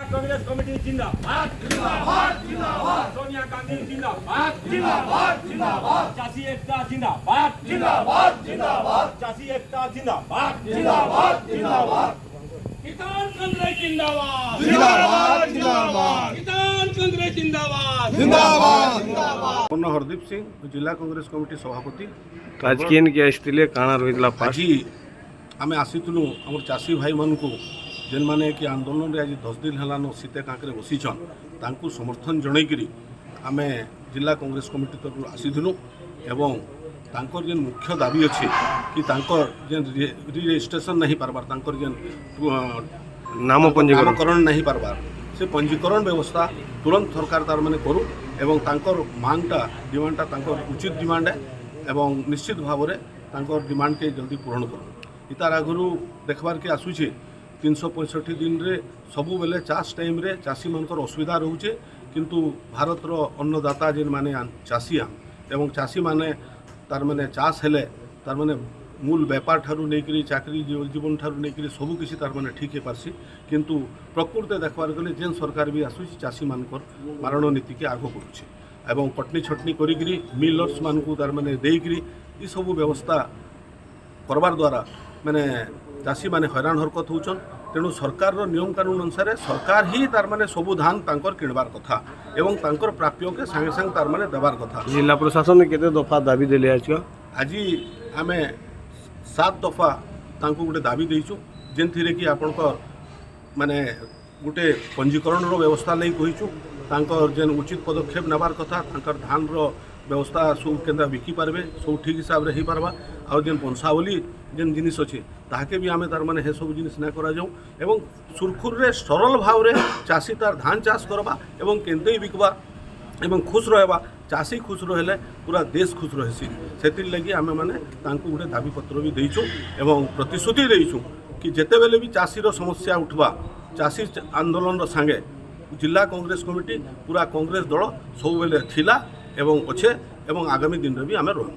Congress committee जिंदाबाद जिंदाबाद जिंदाबाद सोनिया गांधी जिंदाबाद जिंदाबाद जिंदाबाद चासी एकता जिंदाबाद जिंदाबाद जिंदाबाद चासी एकता जिंदाबाद जिंदाबाद जिंदाबाद किसान कांग्रेस जिंदाबाद जिंदाबाद जिंदाबाद किसान कांग्रेस जिंदाबाद जिंदाबाद जिंदाबाद हरदीप सिंह जिला कांग्रेस कमिटी सभापति राजकीय के आसते काଣା रही आज आम आसीलु आम चाषी भाई मानक जेन माने कि आंदोलन रे आज 10 दिन हेलान सीते कांकरे बसीछन तांकु समर्थन जनईकरी आम जिला कांग्रेस कमिटी तरफ आसीलु एवं तांकर जेन मुख्य दाबी अच्छे कि तांकर जेन रजिस्ट्रेशन नहीं पारबार तांकर जेन नामकरण नहीं पारबार से पंजीकरण व्यवस्था तुरंत सरकार तार माने करू एवं तांकर मांगटा डिमांडटा तांकर उचित डिमांड है एवं निश्चित भाव में तांकर डिमांड के जल्दी पूरण करूँ इतार आगु देखबार के आसूचे 365 दिन रे सबु बेले चाष टाइम रे चाषी मानकर असुविधा रोचे किंतु भारत रो अन्नदाता जेन माने चाषी एवं चाषी माने तार माने चाष हेले तार माने मूल व्यापार ठारू नहीं चाकरी जीवन ठारू नहीं सबू किसी तार माने ठीक है पार्सी किंतु प्रकृति देखबार गले जेन सरकार भी आसूची चाषी मानकर मारण नीति के आग करुचे एवं कटनी छटनी करी मिलर्स मानकू तार माने देकरी ई सबू व्यवस्था करबार द्वारा माने चाषी माने हैरान हरकत होचन तेणु सरकार नियम कानून अनुसार सरकार ही तार माने सबू धान तांकर किणबार कथा एवं तांकर प्राप्य के संगे संग तार माने देबार कथा। जिला प्रशासन ने केते दफा दाबी देले आज आमे 7 दफा तांको गोटे दाबी देइछु जेनथिरे कि आपनकर माने गोटे पंजीकरण रो व्यवस्था लई कहिछु तांकर जेन उचित पदक्षेप नेबार कथा तांकर धान रो व्यवस्था सब केंद्र बिकी पारबे सब ठीक हिसाब रे ही पारबा और जेन वंशावली जेन जिनिस अच्छे ताके भी आमे तार माने हे सब जिनिस ना करा जाऊ एवं सुरखुर रे सरल भाव रे चाषी तार धान चाष करबा एवं केंद्र बिकबा एवं खुश रहबा चाषी खुश रहले पूरा देश खुश रहसी सेतिर लगी आमे माने तांको गोटे दाबी पत्र भी देइछु एवं प्रतिश्रुति देइछु कि जेते बेले भी चाषी रो समस्या उठबा चाषी आंदोलन रो संगे जिला कांग्रेस कमिटी पूरा कांग्रेस दल सब बेले थिला एवं अच्छे एवं आगामी दिन रे भी आमे रहू।